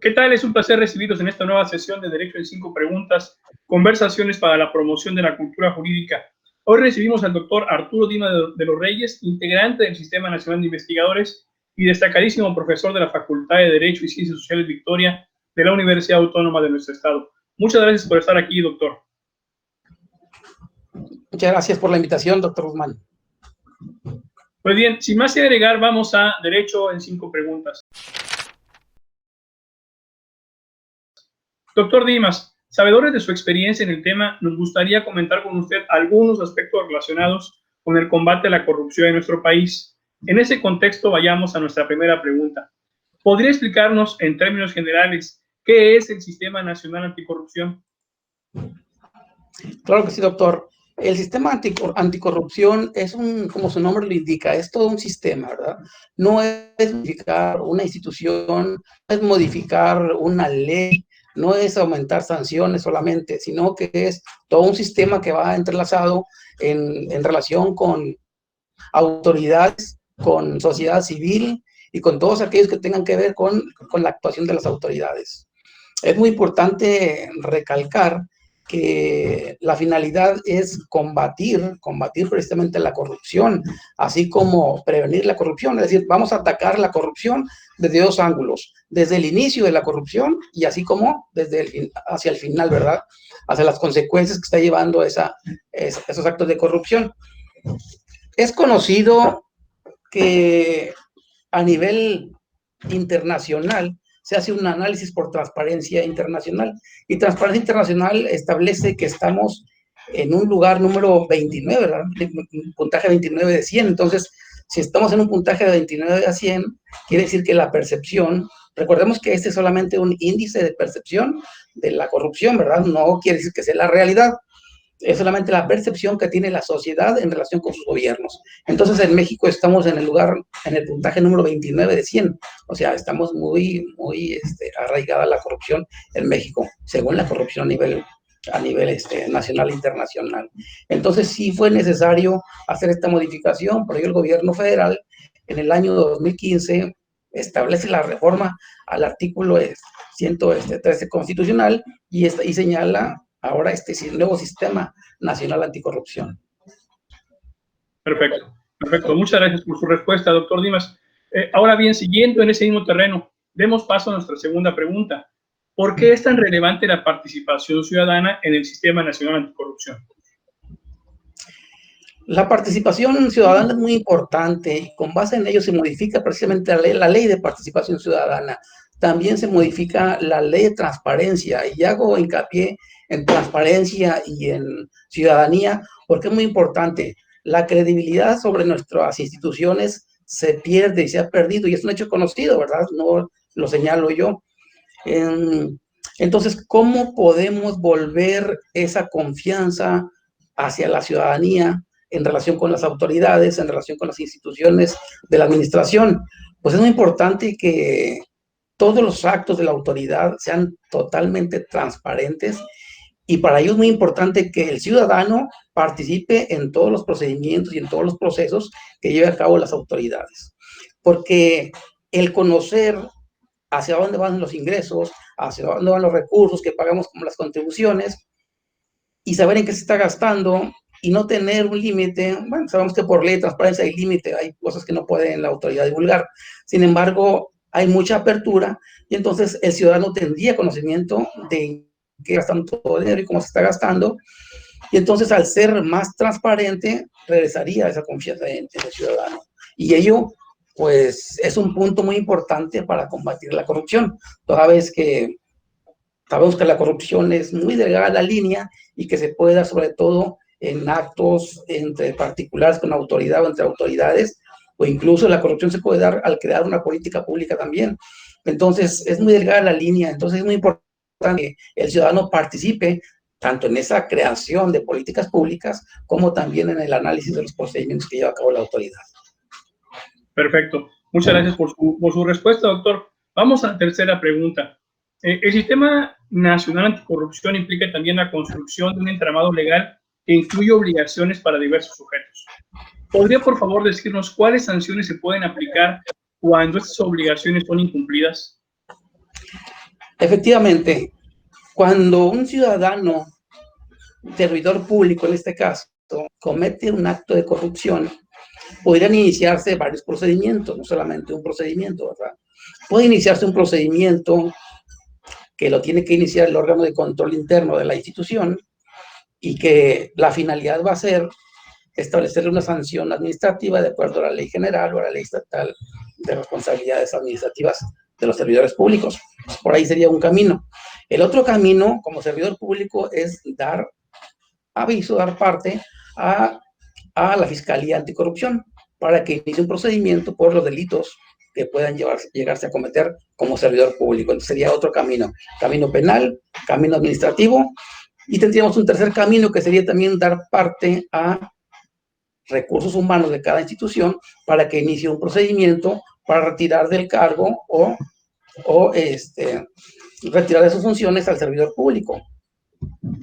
¿Qué tal? Es un placer recibirlos en esta nueva sesión de Derecho en 5 Preguntas, conversaciones para la promoción de la cultura jurídica. Hoy recibimos al doctor Arturo Dimas de los Reyes, integrante del Sistema Nacional de Investigadores y destacadísimo profesor de la Facultad de Derecho y Ciencias Sociales Victoria de la Universidad Autónoma de nuestro estado. Muchas gracias por estar aquí, doctor. Muchas gracias por la invitación, doctor Guzmán. Pues bien, sin más que agregar, vamos a Derecho en 5 Preguntas. Doctor Dimas, sabedores de su experiencia en el tema, nos gustaría comentar con usted algunos aspectos relacionados con el combate a la corrupción en nuestro país. En ese contexto, vayamos a nuestra primera pregunta. ¿Podría explicarnos, en términos generales, qué es el Sistema Nacional Anticorrupción? Claro que sí, doctor. El sistema anticorrupción es como su nombre lo indica, es todo un sistema, ¿verdad? No es modificar una institución, no es modificar una ley, no es aumentar sanciones solamente, sino que es todo un sistema que va entrelazado en relación con autoridades, con sociedad civil y con todos aquellos que tengan que ver con la actuación de las autoridades. Es muy importante recalcar que la finalidad es combatir precisamente la corrupción, así como prevenir la corrupción. Es decir, vamos a atacar la corrupción desde dos ángulos, desde el inicio de la corrupción y así como hacia el final, ¿verdad? Hacia las consecuencias que está llevando esos actos de corrupción. Es conocido que a nivel internacional se hace un análisis por Transparencia Internacional, y Transparencia Internacional establece que estamos en un lugar número 29, ¿verdad? Un puntaje 29 de 100. Entonces, si estamos en un puntaje de 29 a 100, quiere decir que la percepción, recordemos que este es solamente un índice de percepción de la corrupción, ¿verdad? No quiere decir que sea la realidad. Es solamente la percepción que tiene la sociedad en relación con sus gobiernos. Entonces, en México estamos en el puntaje número 29 de 100. O sea, estamos muy arraigada la corrupción en México, según la corrupción a nivel nacional e internacional. Entonces, sí fue necesario hacer esta modificación, por ello el gobierno federal, en el año 2015, establece la reforma al artículo 113 constitucional y señala ahora nuevo Sistema Nacional Anticorrupción. Perfecto, perfecto. Muchas gracias por su respuesta, doctor Dimas. Ahora bien, siguiendo en ese mismo terreno, demos paso a nuestra segunda pregunta. ¿Por qué es tan relevante la participación ciudadana en el Sistema Nacional Anticorrupción? La participación ciudadana es muy importante y con base en ello se modifica precisamente la ley de participación ciudadana. También se modifica la ley de transparencia, y hago hincapié en transparencia y en ciudadanía porque es muy importante. La credibilidad sobre nuestras instituciones se pierde y se ha perdido, y es un hecho conocido, ¿verdad? No lo señalo yo. Entonces, ¿cómo podemos volver esa confianza hacia la ciudadanía en relación con las autoridades, en relación con las instituciones de la administración? Pues es muy importante que todos los actos de la autoridad sean totalmente transparentes, y para ello es muy importante que el ciudadano participe en todos los procedimientos y en todos los procesos que lleve a cabo las autoridades. Porque el conocer hacia dónde van los ingresos, hacia dónde van los recursos que pagamos como las contribuciones, y saber en qué se está gastando y no tener un límite. Bueno, sabemos que por ley de transparencia hay límite, hay cosas que no puede la autoridad divulgar. Sin embargo, hay mucha apertura, y entonces el ciudadano tendría conocimiento de qué gastan todo el dinero y cómo se está gastando, y entonces al ser más transparente regresaría esa confianza en el ciudadano, y ello pues es un punto muy importante para combatir la corrupción, toda vez que sabemos que la corrupción es muy delgada la línea y que se puede dar sobre todo en actos entre particulares con autoridad o entre autoridades, o incluso la corrupción se puede dar al crear una política pública también. Entonces, es muy delgada la línea. Entonces, es muy importante que el ciudadano participe tanto en esa creación de políticas públicas como también en el análisis de los procedimientos que lleva a cabo la autoridad. Perfecto. Muchas gracias por su respuesta, doctor. Vamos a la tercera pregunta. El Sistema Nacional Anticorrupción implica también la construcción de un entramado legal que incluye obligaciones para diversos sujetos. ¿Podría, por favor, decirnos cuáles sanciones se pueden aplicar cuando estas obligaciones son incumplidas? Efectivamente, cuando un ciudadano, servidor público en este caso, comete un acto de corrupción, podrían iniciarse varios procedimientos, no solamente un procedimiento, ¿verdad? Puede iniciarse un procedimiento que lo tiene que iniciar el órgano de control interno de la institución y que la finalidad va a ser establecerle una sanción administrativa de acuerdo a la ley general o a la ley estatal de responsabilidades administrativas de los servidores públicos. Por ahí sería un camino. El otro camino, como servidor público, es dar aviso, dar parte a la Fiscalía Anticorrupción para que inicie un procedimiento por los delitos que puedan llegarse a cometer como servidor público. Entonces sería otro camino, camino penal, camino administrativo, y tendríamos un tercer camino que sería también dar parte a recursos humanos de cada institución para que inicie un procedimiento para retirar del cargo o retirar de sus funciones al servidor público.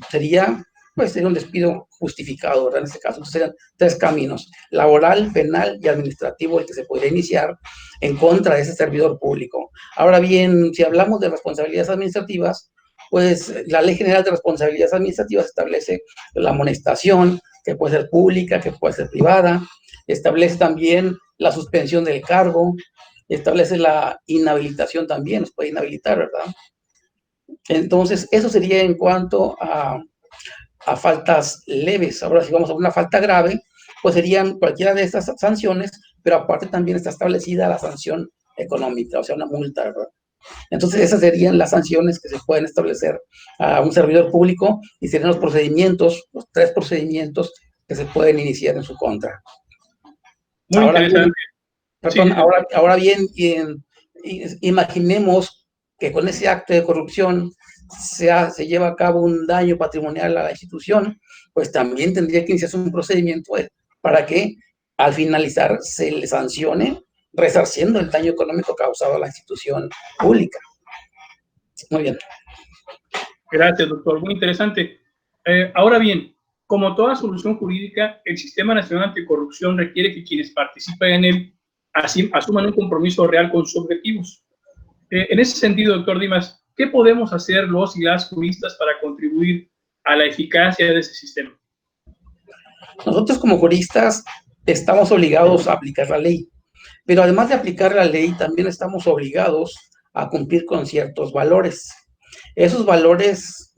Sería un despido justificado, ¿verdad? En este caso, serían tres caminos: laboral, penal y administrativo, el que se podría iniciar en contra de ese servidor público. Ahora bien, si hablamos de responsabilidades administrativas, pues la Ley General de Responsabilidades Administrativas establece la amonestación, que puede ser pública, que puede ser privada, establece también la suspensión del cargo, establece la inhabilitación también, nos puede inhabilitar, ¿verdad? Entonces, eso sería en cuanto a faltas leves. Ahora, si vamos a una falta grave, pues serían cualquiera de estas sanciones, pero aparte también está establecida la sanción económica, o sea, una multa, ¿verdad? Entonces, esas serían las sanciones que se pueden establecer a un servidor público y serían los procedimientos, los tres procedimientos que se pueden iniciar en su contra. Muy ahora interesante. Bien, perdón, sí. ahora bien, imaginemos que con ese acto de corrupción se lleva a cabo un daño patrimonial a la institución, pues también tendría que iniciarse un procedimiento para que al finalizar se le sancione, resarciendo el daño económico causado a la institución pública. Muy bien. Gracias, doctor. Muy interesante. Ahora bien, como toda solución jurídica, el Sistema Nacional Anticorrupción requiere que quienes participen en él asuman un compromiso real con sus objetivos. En ese sentido, doctor Dimas, ¿qué podemos hacer los y las juristas para contribuir a la eficacia de ese sistema? Nosotros como juristas estamos obligados a aplicar la ley, pero además de aplicar la ley, también estamos obligados a cumplir con ciertos valores. Esos valores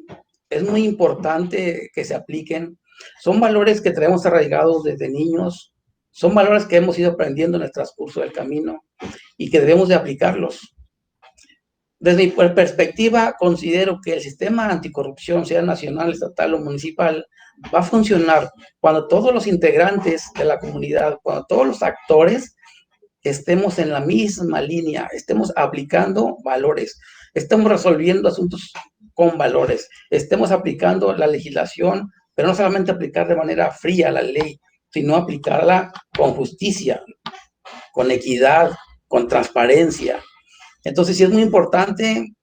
es muy importante que se apliquen. Son valores que traemos arraigados desde niños, son valores que hemos ido aprendiendo en el transcurso del camino y que debemos de aplicarlos. Desde mi perspectiva, considero que el sistema anticorrupción, sea nacional, estatal o municipal, va a funcionar cuando todos los integrantes de la comunidad, cuando todos los actores estemos en la misma línea, estemos aplicando valores, estemos resolviendo asuntos con valores, estemos aplicando la legislación, pero no solamente aplicar de manera fría la ley, sino aplicarla con justicia, con equidad, con transparencia. Entonces, sí es muy importante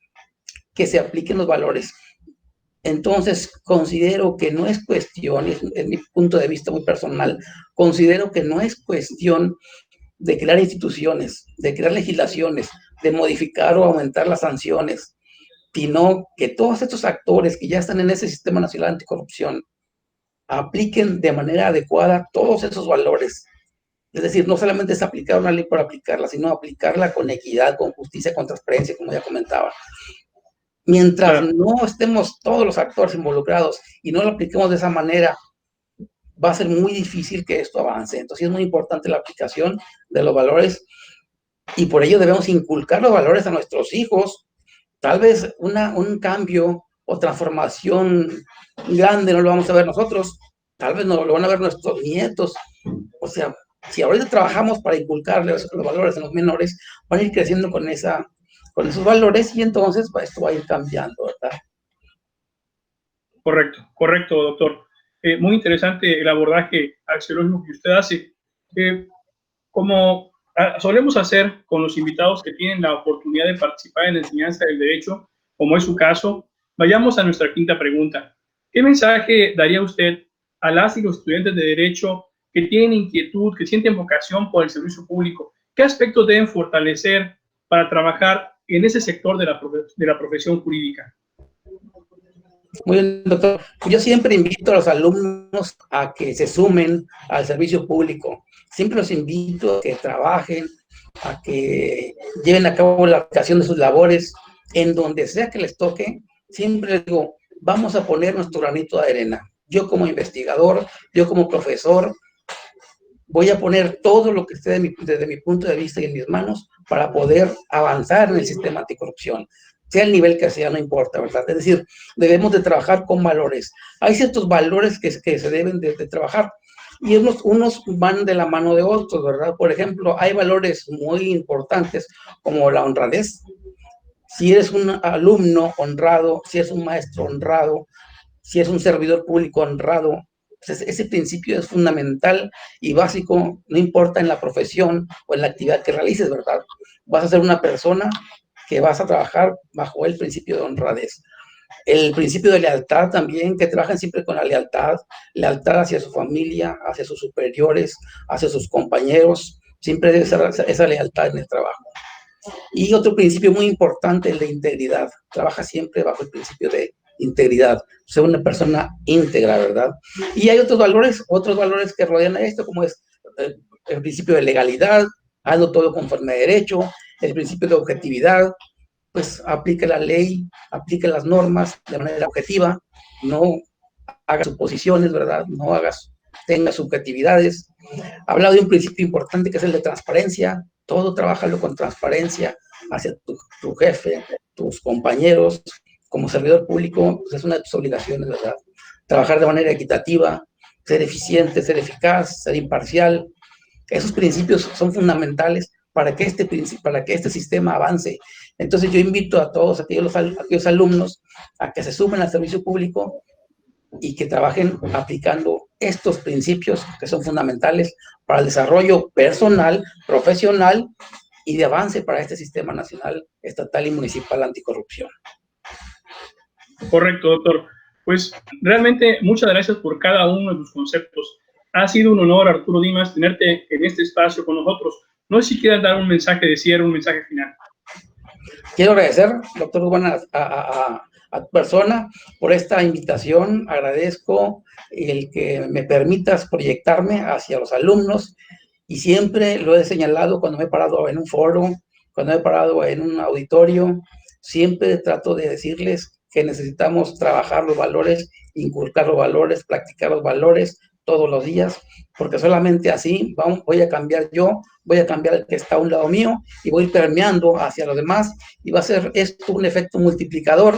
que se apliquen los valores. Entonces, considero que no es cuestión, es mi punto de vista muy personal, considero que no es cuestión de crear instituciones, de crear legislaciones, de modificar o aumentar las sanciones, sino que todos estos actores que ya están en ese Sistema Nacional Anticorrupción apliquen de manera adecuada todos esos valores. Es decir, no solamente es aplicar una ley por aplicarla, sino aplicarla con equidad, con justicia, con transparencia, como ya comentaba. Mientras no estemos todos los actores involucrados y no lo apliquemos de esa manera, va a ser muy difícil que esto avance. Entonces es muy importante la aplicación de los valores y por ello debemos inculcar los valores a nuestros hijos. Tal vez un cambio o transformación grande no lo vamos a ver nosotros, tal vez no lo van a ver nuestros nietos. O sea, si ahorita trabajamos para inculcarles los valores a los menores, van a ir creciendo con esos valores y entonces esto va a ir cambiando, ¿verdad? Correcto, doctor. Muy interesante el abordaje axiológico que usted hace. Como solemos hacer con los invitados que tienen la oportunidad de participar en la enseñanza del derecho, como es su caso, vayamos a nuestra quinta pregunta. ¿Qué mensaje daría usted a las y los estudiantes de derecho que tienen inquietud, que sienten vocación por el servicio público? ¿Qué aspectos deben fortalecer para trabajar en ese sector de la profesión jurídica? Muy bien, doctor. Yo siempre invito a los alumnos a que se sumen al servicio público. Siempre los invito a que trabajen, a que lleven a cabo la aplicación de sus labores en donde sea que les toque. Siempre les digo, vamos a poner nuestro granito de arena. Yo como investigador, yo como profesor, voy a poner todo lo que esté desde mi punto de vista y en mis manos para poder avanzar en el sistema anticorrupción, sea el nivel que sea, no importa, ¿verdad? Es decir, debemos de trabajar con valores. Hay ciertos valores que se deben de trabajar y unos van de la mano de otros, ¿verdad? Por ejemplo, hay valores muy importantes como la honradez. Si eres un alumno honrado, si eres un maestro honrado, si es un servidor público honrado, pues ese principio es fundamental y básico, no importa en la profesión o en la actividad que realices, ¿verdad? Vas a ser una persona que vas a trabajar bajo el principio de honradez. El principio de lealtad también, que trabajan siempre con la lealtad, lealtad hacia su familia, hacia sus superiores, hacia sus compañeros, siempre debe ser esa lealtad en el trabajo. Y otro principio muy importante, el de integridad. Trabaja siempre bajo el principio de integridad, ser una persona íntegra, ¿verdad? Y hay otros valores que rodean a esto, como es el principio de legalidad, hazlo todo conforme a derecho, el principio de objetividad, pues aplique la ley, aplique las normas de manera objetiva, no haga suposiciones, ¿verdad? Tenga subjetividades. Habla de un principio importante que es el de transparencia, todo trabájalo con transparencia hacia tu jefe, tus compañeros, como servidor público, pues es una de tus obligaciones, ¿verdad? Trabajar de manera equitativa, ser eficiente, ser eficaz, ser imparcial. Esos principios son fundamentales para que este sistema avance. Entonces yo invito a todos aquellos alumnos a que se sumen al servicio público y que trabajen aplicando estos principios que son fundamentales para el desarrollo personal, profesional y de avance para este sistema nacional, estatal y municipal anticorrupción. Correcto, doctor. Pues realmente muchas gracias por cada uno de tus conceptos. Ha sido un honor, Arturo Dimas, tenerte en este espacio con nosotros. No sé si quieras dar un mensaje de cierre, un mensaje final. Quiero agradecer, doctor Urbán, a tu persona por esta invitación. Agradezco el que me permitas proyectarme hacia los alumnos y siempre lo he señalado cuando me he parado en un foro, cuando me he parado en un auditorio, siempre trato de decirles que necesitamos trabajar los valores, inculcar los valores, practicar los valores todos los días, porque solamente así voy a cambiar yo, voy a cambiar el que está a un lado mío y voy permeando hacia los demás y va a ser esto un efecto multiplicador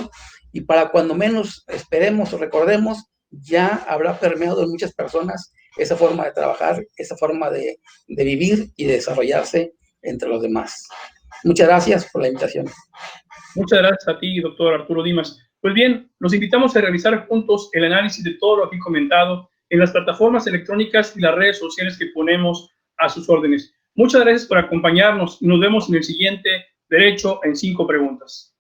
y para cuando menos esperemos o recordemos, ya habrá permeado en muchas personas esa forma de trabajar, esa forma de vivir y de desarrollarse entre los demás. Muchas gracias por la invitación. Muchas gracias a ti, doctor Arturo Dimas. Pues bien, los invitamos a realizar juntos el análisis de todo lo aquí comentado en las plataformas electrónicas y las redes sociales que ponemos a sus órdenes. Muchas gracias por acompañarnos y nos vemos en el siguiente Derecho en 5 Preguntas.